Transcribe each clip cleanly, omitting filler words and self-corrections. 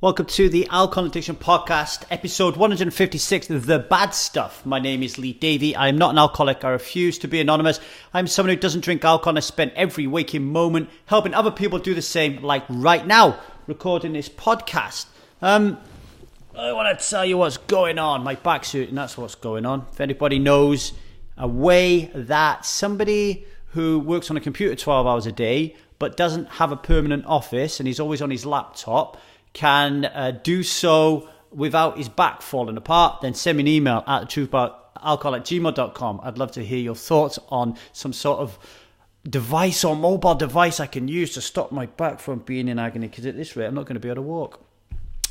Welcome to the Alcohol Addiction Podcast, episode 156, The Bad Stuff. My name is Lee Davey. I am not an alcoholic. I refuse to be anonymous. I'm someone who doesn't drink alcohol, and I spend every waking moment helping other people do the same, like right now, recording this podcast. I want to tell you what's going on. My back's hurting, that's what's going on. If anybody knows a way that somebody who works on a computer 12 hours a day, but doesn't have a permanent office, and he's always on his laptop, can do so without his back falling apart, then send me an email at truthaboutalcohol@gmail.com. I'd love to hear your thoughts on some sort of device or mobile device I can use to stop my back from being in agony, because at this rate I'm not going to be able to walk.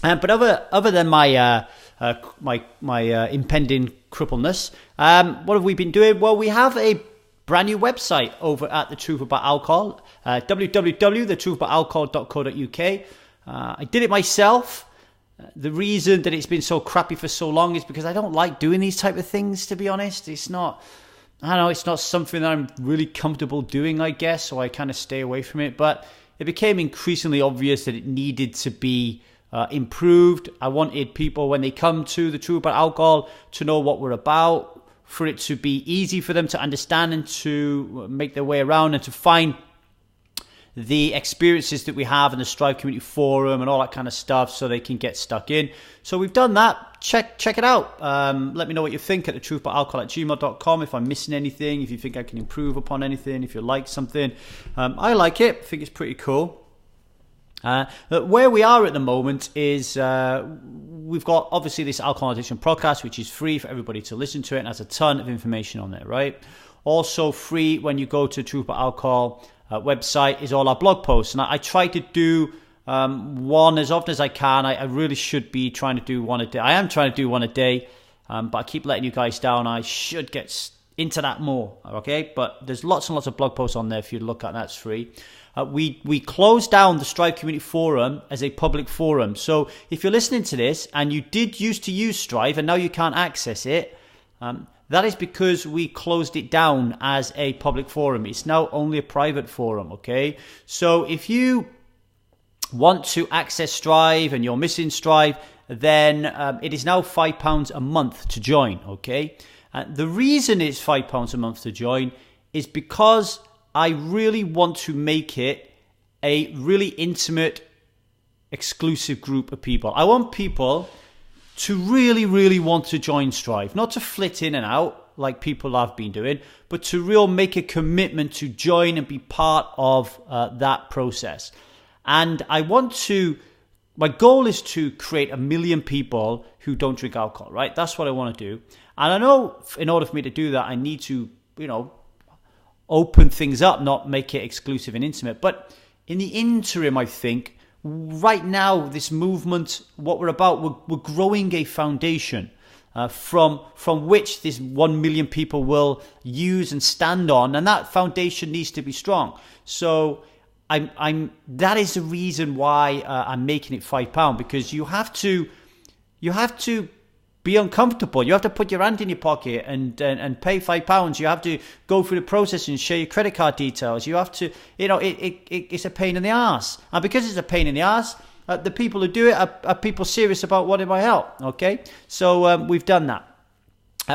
But other than my impending crippleness, what have we been doing? Well, we have a brand new website over at The Truth About Alcohol, www.thetruthaboutalcohol.co.uk. I did it myself. The reason that it's been so crappy for so long is because I don't like doing these type of things, to be honest. It's not something that I'm really comfortable doing, I guess, so I kind of stay away from it. But it became increasingly obvious that it needed to be improved. I wanted people, when they come to The Truth About Alcohol, to know what we're about, for it to be easy for them to understand and to make their way around and to find the experiences that we have in the Strive Community Forum and all that kind of stuff, so they can get stuck in. So we've done that. Check it out. Let me know what you think at thetruthaboutalcohol@gmail.com. If I'm missing anything, if you think I can improve upon anything, if you like something. I like it. I think it's pretty cool. Where we are at the moment is we've got obviously this Alcohol Addiction podcast, which is free for everybody to listen to it, and has a ton of information on there, right? Also free when you go to Truth About Alcohol website is all our blog posts, and I try to do one as often as I can. I really should be trying to do one a day. I am trying to do one a day, but I keep letting you guys down. I should get into that more, okay? But there's lots and lots of blog posts on there if you look at. That's free. We closed down the Strive Community Forum as a public forum. So if you're listening to this and you did used to use Strive and now you can't access it, that is because we closed it down as a public forum. It's now only a private forum, okay? So if you want to access Strive and you're missing Strive, then it is now £5 a month to join, okay? The reason it's £5 a month to join is because I really want to make it a really intimate, exclusive group of people. I want people to really, really want to join Strive, not to flit in and out like people have been doing, but to really make a commitment to join and be part of that process. And my goal is to create 1 million people who don't drink alcohol, right? That's what I want to do. And I know in order for me to do that, I need to, open things up, not make it exclusive and intimate. But in the interim, I think, right now, this movement, what we're about, we're growing a foundation from which this 1 million people will use and stand on, and that foundation needs to be strong. So that is the reason why I'm making it £5, because you have to be uncomfortable. You have to put your hand in your pocket and pay £5. You have to go through the process and share your credit card details. You have to, it's a pain in the ass. And because it's a pain in the ass, the people who do it are people serious about wanting my help, okay? So we've done that.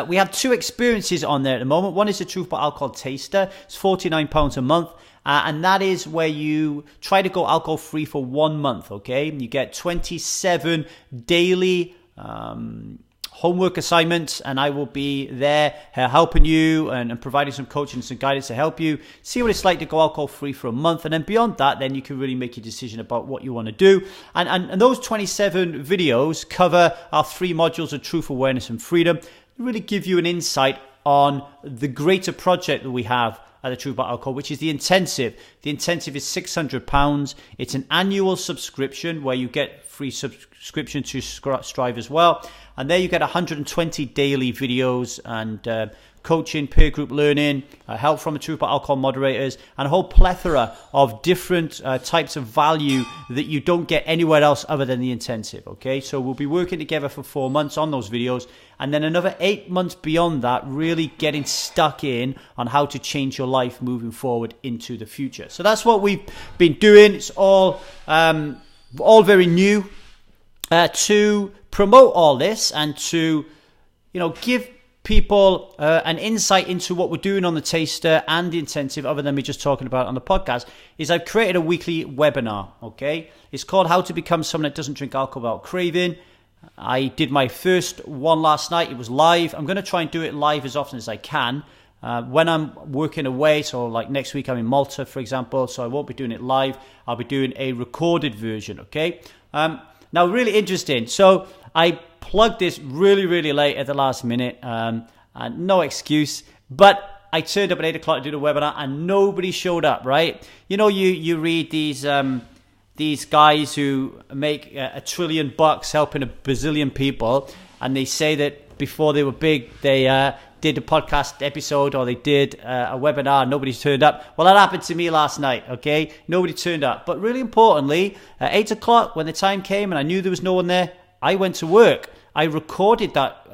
We have 2 experiences on there at the moment. One is the Truth About Alcohol Taster. It's £49 a month. And that is where you try to go alcohol-free for 1 month, okay? You get 27 daily homework assignments, and I will be there helping you and providing some coaching and some guidance to help you see what it's like to go alcohol free for a month. And then beyond that, then you can really make your decision about what you want to do. And those 27 videos cover our 3 modules of truth, awareness, and freedom. They really give you an insight on the greater project that we have at The Truth About Alcohol, which is the intensive. The intensive is £600. It's an annual subscription where you get free subscription to Strive as well. And there you get 120 daily videos and coaching, peer group learning, help from The Truth About Alcohol moderators, and a whole plethora of different types of value that you don't get anywhere else other than the intensive, okay? So we'll be working together for 4 months on those videos, and then another 8 months beyond that, really getting stuck in on how to change your life moving forward into the future. So that's what we've been doing. It's all very new. to promote all this and to, give people an insight into what we're doing on the taster and the intensive, other than me just talking about it on the podcast, is I've created a weekly webinar, okay? It's called How to Become Someone That Doesn't Drink Alcohol Without Craving. I did my first one last night. It was live. I'm going to try and do it live as often as I can. When I'm working away, so like next week I'm in Malta, for example, so I won't be doing it live. I'll be doing a recorded version, okay? Now, really interesting. So I plugged this really, really late at the last minute. And no excuse. But I turned up at 8 o'clock to do the webinar and nobody showed up, right? You read these guys who make $1 trillion helping a bazillion people, and they say that before they were big, they did a podcast episode or they did a webinar and nobody turned up. Well, that happened to me last night, okay? Nobody turned up. But really importantly, at 8 o'clock, when the time came and I knew there was no one there, I went to work. I recorded that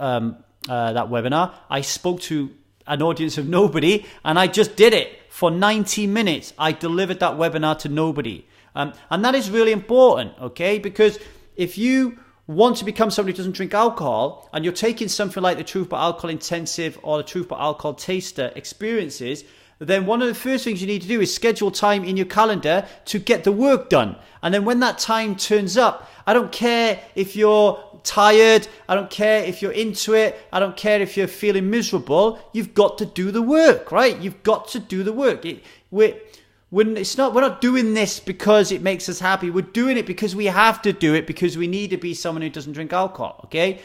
webinar. I spoke to an audience of nobody, and I just did it for 90 minutes. I delivered that webinar to nobody. And that is really important, okay? Because if you want to become somebody who doesn't drink alcohol, and you're taking something like the Truth About Alcohol Intensive or the Truth About Alcohol Taster experiences, then one of the first things you need to do is schedule time in your calendar to get the work done. And then when that time turns up, I don't care if you're tired, I don't care if you're into it, I don't care if you're feeling miserable, you've got to do the work, right? You've got to do the work. We're not doing this because it makes us happy. We're doing it because we have to do it, because we need to be someone who doesn't drink alcohol, okay?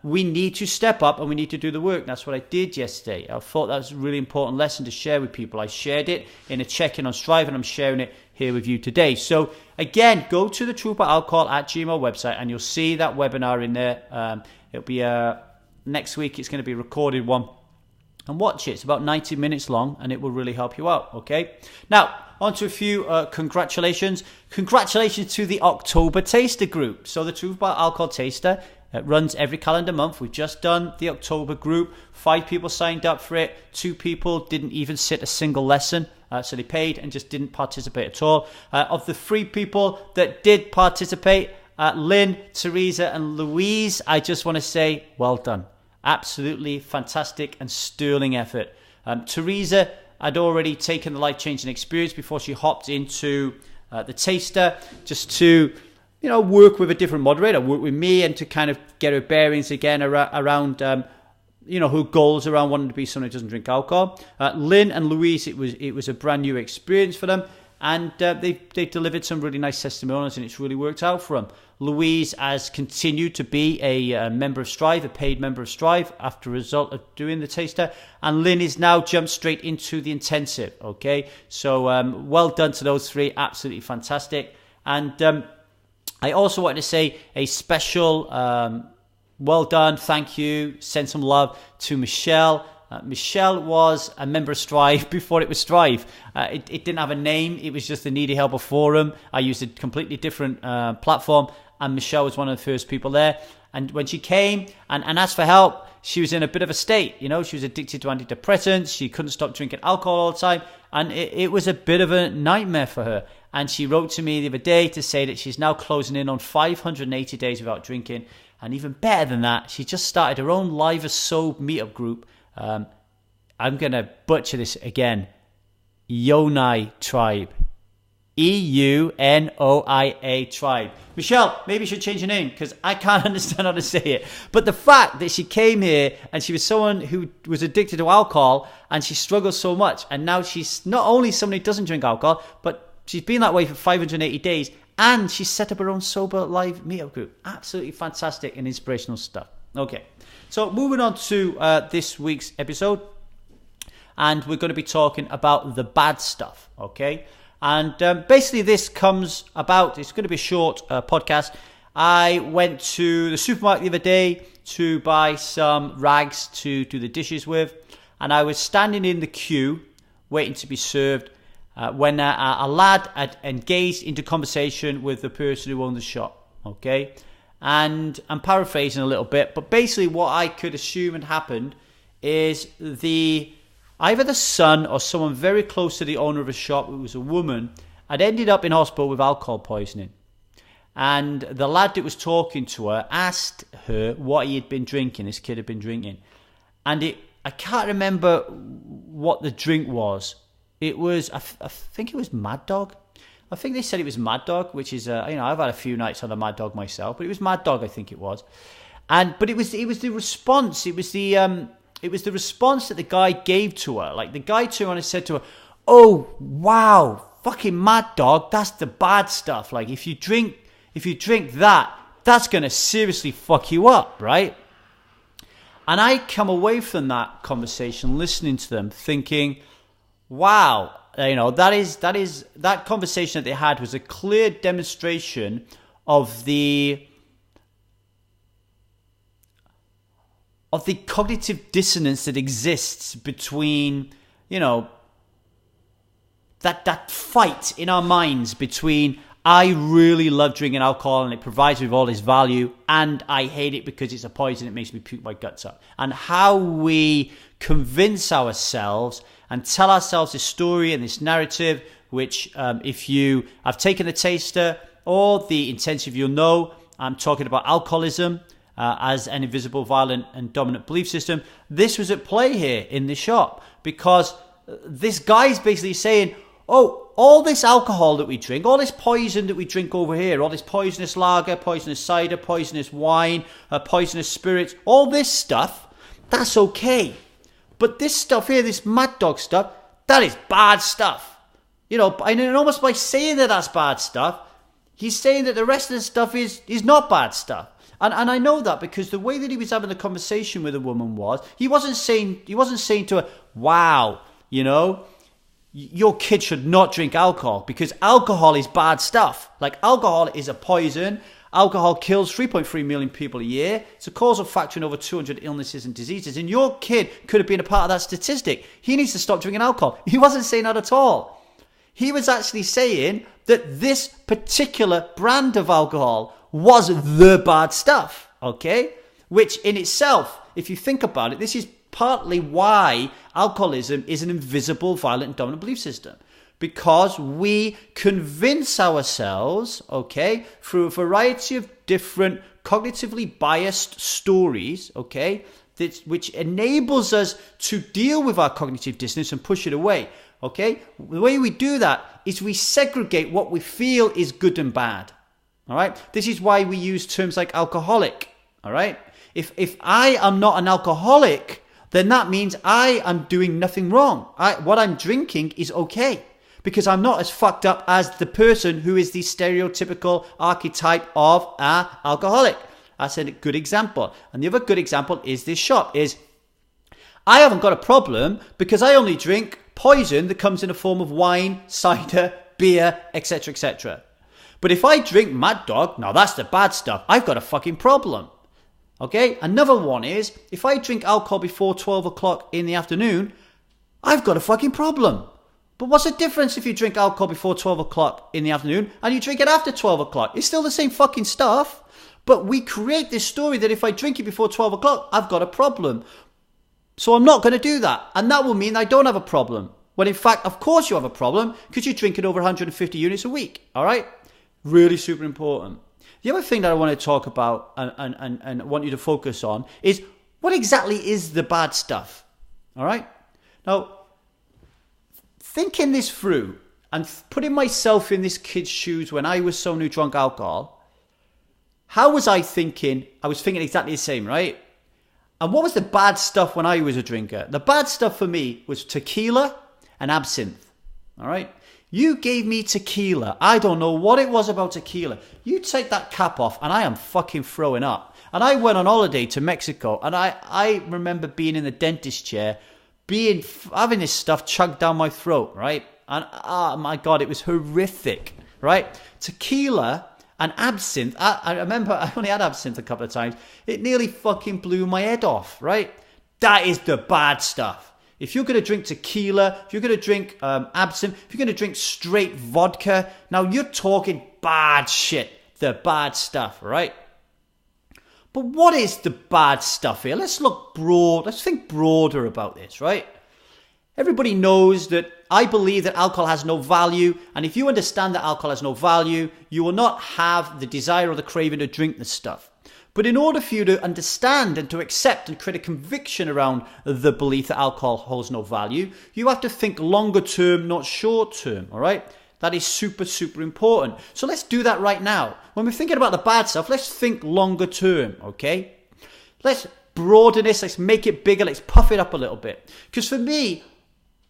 We need to step up and we need to do the work. That's what I did yesterday. I thought that was a really important lesson to share with people. I shared it in a check-in on Strive, and I'm sharing it here with you today. So again, go to the Truth About Alcohol @gmail website and you'll see that webinar in there. It'll be next week. It's going to be a recorded one. And watch it. It's about 90 minutes long and it will really help you out, okay? Now, on to a few congratulations. Congratulations to the October Taster group. So the Truth About Alcohol Taster runs every calendar month. We've just done the October group. 5 people signed up for it. 2 people didn't even sit a single lesson. So they paid and just didn't participate at all. Of the 3 people that did participate, Lynn, Teresa and Louise, I just want to say well done. Absolutely fantastic and sterling effort. Teresa had already taken the life-changing experience before she hopped into the taster, just to work with a different moderator, work with me, and to kind of get her bearings again around her goals around wanting to be someone who doesn't drink alcohol. Lynn and Louise, it was a brand new experience for them, and they delivered some really nice testimonials, and it's really worked out for them. Louise has continued to be a member of Strive, a paid member of Strive, after a result of doing the taster. And Lynn is now jumped straight into the intensive, okay? So well done to those 3, absolutely fantastic. And I also wanted to say a special well done, thank you, send some love to Michelle. Michelle was a member of Strive before it was Strive. It didn't have a name. It was just the Needy Helper Forum. I used a completely different platform, and Michelle was one of the first people there. And when she came and asked for help, she was in a bit of a state. She was addicted to antidepressants. She couldn't stop drinking alcohol all the time. And it was a bit of a nightmare for her. And she wrote to me the other day to say that she's now closing in on 580 days without drinking. And even better than that, she just started her own Live as Sober meetup group. I'm going to butcher this again. Eunai Tribe. EUNOIA Tribe. Michelle, maybe you should change your name because I can't understand how to say it. But the fact that she came here and she was someone who was addicted to alcohol and she struggled so much, and now she's not only someone who doesn't drink alcohol, but she's been that way for 580 days, and she's set up her own Sober Live meetup group. Absolutely fantastic and inspirational stuff. Okay, so moving on to this week's episode, and we're going to be talking about the bad stuff, okay? And basically this comes about, it's going to be a short podcast. I went to the supermarket the other day to buy some rags to do the dishes with, and I was standing in the queue waiting to be served when a lad had engaged into conversation with the person who owned the shop, okay? And I'm paraphrasing a little bit, but basically what I could assume had happened is either the son or someone very close to the owner of a shop, who was a woman, had ended up in hospital with alcohol poisoning. And the lad that was talking to her asked her what he had been drinking, this kid had been drinking. And I can't remember what the drink was. It was, I think it was Mad Dog. I think they said it was Mad Dog, which is, I've had a few nights on a Mad Dog myself, but it was Mad Dog, I think it was. But it was the response. It was the response that the guy gave to her. Like the guy turned around and said to her, "Oh wow, fucking Mad Dog, that's the bad stuff. Like if you drink that, that's gonna seriously fuck you up, right?" And I come away from that conversation, listening to them, thinking, "Wow, that conversation that they had was a clear demonstration of the cognitive dissonance that exists between, that fight in our minds between I really love drinking alcohol and it provides me with all this value, and I hate it because it's a poison, it makes me puke my guts up." And how we convince ourselves and tell ourselves this story and this narrative, which if you have taken the taster or the intensive, you'll know I'm talking about alcoholism as an invisible, violent and dominant belief system. This was at play here in the shop because this guy's basically saying, "Oh, all this alcohol that we drink, all this poison that we drink over here, all this poisonous lager, poisonous cider, poisonous wine, poisonous spirits, all this stuff, that's okay. But this stuff here, this Mad Dog stuff, that is bad stuff." And almost by saying that that's bad stuff, he's saying that the rest of the stuff is not bad stuff. And I know that because the way that he was having the conversation with the woman was, he wasn't saying to her, "Wow, your kid should not drink alcohol because alcohol is bad stuff. Like alcohol is a poison. Alcohol kills 3.3 million people a year. It's a causal factor in over 200 illnesses and diseases. And your kid could have been a part of that statistic. He needs to stop drinking alcohol." He wasn't saying that at all. He was actually saying that this particular brand of alcohol was the bad stuff, okay? Which in itself, if you think about it, this is partly why alcoholism is an invisible, violent, and dominant belief system. Because we convince ourselves, okay, through a variety of different cognitively biased stories, okay, which enables us to deal with our cognitive dissonance and push it away, okay? The way we do that is we segregate what we feel is good and bad, all right? This is why we use terms like alcoholic, all right? If I am not an alcoholic, then that means I am doing nothing wrong. What I'm drinking is okay because I'm not as fucked up as the person who is the stereotypical archetype of an alcoholic. That's a good example. And the other good example is this shop is I haven't got a problem because I only drink poison that comes in the form of wine, cider, beer, etc., etc. But if I drink Mad Dog, now that's the bad stuff. I've got a fucking problem. Okay, another one is, if I drink alcohol before 12 o'clock in the afternoon, I've got a fucking problem. But what's the difference if you drink alcohol before 12 o'clock in the afternoon and you drink it after 12 o'clock? It's still the same fucking stuff. But we create this story that if I drink it before 12 o'clock, I've got a problem. So I'm not going to do that. And that will mean I don't have a problem. When in fact, of course you have a problem because you're drinking over 150 units a week. All right? Really super important. The other thing that I want to talk about and want you to focus on is what exactly is the bad stuff? All right? Now, thinking this through and putting myself in this kid's shoes when I was someone who drank alcohol, how was I thinking? I was thinking exactly the same, right? And what was the bad stuff when I was a drinker? The bad stuff for me was tequila and absinthe. All right? You gave me tequila. I don't know what it was about tequila. You take that cap off and I am fucking throwing up. And I went on holiday to Mexico and I remember being in the dentist chair, having this stuff chugged down my throat, right? And oh my God, it was horrific, right? Tequila and absinthe. I remember I only had absinthe a couple of times. It nearly fucking blew my head off, right? That is the bad stuff. If you're going to drink tequila, if you're going to drink absinthe, if you're going to drink straight vodka, now you're talking bad shit, the bad stuff, right? But what is the bad stuff here? Let's look broad. Let's think broader about this, right? Everybody knows that I believe that alcohol has no value, and if you understand that alcohol has no value, you will not have the desire or the craving to drink this stuff. But in order for you to understand and to accept and create a conviction around the belief that alcohol holds no value, you have to think longer term, not short term, all right? That is super, super important. So let's do that right now. When we're thinking about the bad stuff, let's think longer term, okay? Let's broaden this, let's make it bigger, let's puff it up a little bit. Because for me,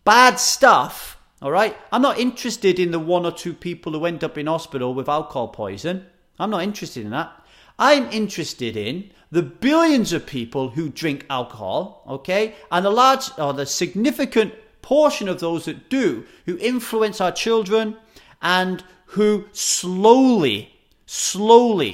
bad stuff, all right? I'm not interested in the 1 or 2 people who end up in hospital with alcohol poison. I'm not interested in that. I'm interested in the billions of people who drink alcohol, okay? And the significant portion of those that do, who influence our children and who slowly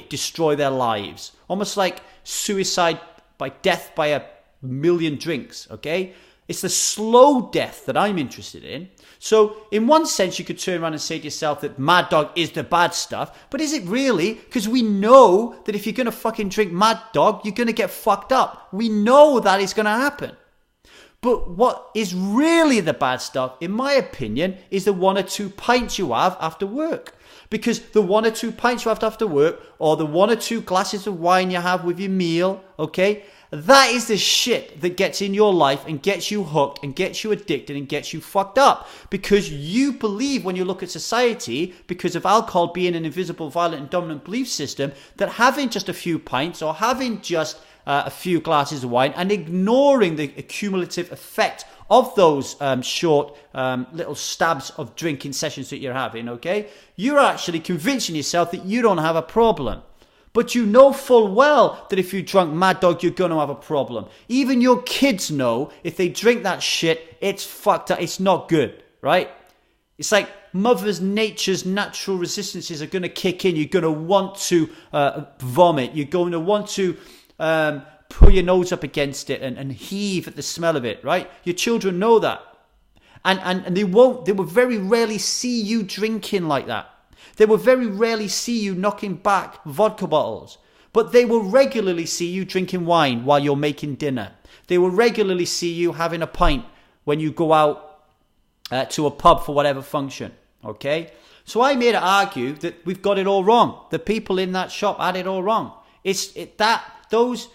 destroy their lives. Almost like suicide by death by a million drinks, okay? It's the slow death that I'm interested in. So in one sense, you could turn around and say to yourself that Mad Dog is the bad stuff. But is it really? Because we know that if you're going to fucking drink Mad Dog, you're going to get fucked up. We know that is going to happen. But what is really the bad stuff, in my opinion, is the 1 or 2 pints you have after work. Because the 1 or 2 pints you have after work, or the 1 or 2 glasses of wine you have with your meal, okay? That is the shit that gets in your life and gets you hooked and gets you addicted and gets you fucked up. Because you believe, when you look at society, because of alcohol being an invisible, violent and dominant belief system, that having just a few pints or having just a few glasses of wine and ignoring the accumulative effect of those short little stabs of drinking sessions that you're having, okay? You're actually convincing yourself that you don't have a problem. But you know full well that if you drunk Mad Dog, you're going to have a problem. Even your kids know if they drink that shit, it's fucked up. It's not good, right? It's like Mother Nature's natural resistances are going to kick in. You're going to want to vomit. You're going to want to pull your nose up against it and heave at the smell of it, right? Your children know that. And they will very rarely see you drinking like that. They will very rarely see you knocking back vodka bottles, but they will regularly see you drinking wine while you're making dinner. They will regularly see you having a pint when you go out to a pub for whatever function, okay? So I made it argue that we've got it all wrong. The people in that shop had it all wrong. Those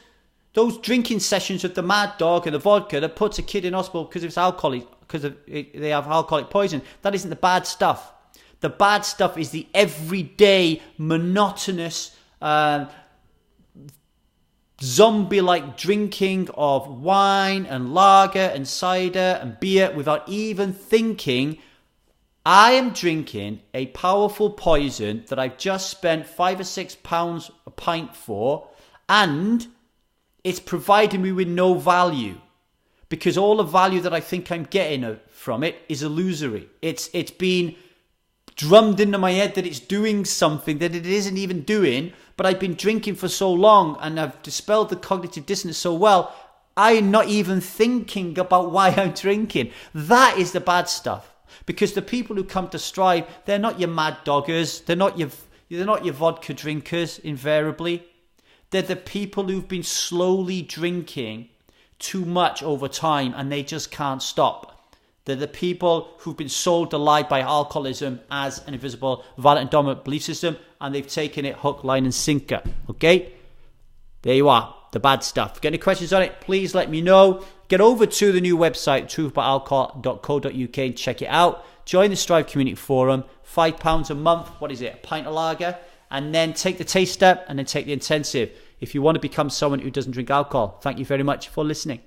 drinking sessions with the Mad Dog and the vodka that puts a kid in hospital because it's alcoholic, they have alcoholic poison. That isn't the bad stuff. The bad stuff is the everyday, monotonous, zombie-like drinking of wine and lager and cider and beer without even thinking, I am drinking a powerful poison that I've just spent £5 or £6 a pint for, and it's providing me with no value. Because all the value that I think I'm getting from it is illusory. It's been drummed into my head that it's doing something that it isn't even doing, but I've been drinking for so long and I've dispelled the cognitive dissonance so well, I'm not even thinking about why I'm drinking. That is the bad stuff. Because the people who come to Strive, they're not your Mad Doggers, they're not your vodka drinkers invariably. They're the people who've been slowly drinking too much over time and they just can't stop. They're the people who've been sold the lie by alcoholism as an invisible, violent and dominant belief system, and they've taken it hook, line and sinker. Okay? There you are. The bad stuff. Get any questions on it? Please let me know. Get over to the new website, truthaboutalcohol.co.uk, and check it out. Join the Strive Community Forum. £5 a month. What is it? A pint of lager. And then take the taster and then take the intensive. If you want to become someone who doesn't drink alcohol. Thank you very much for listening.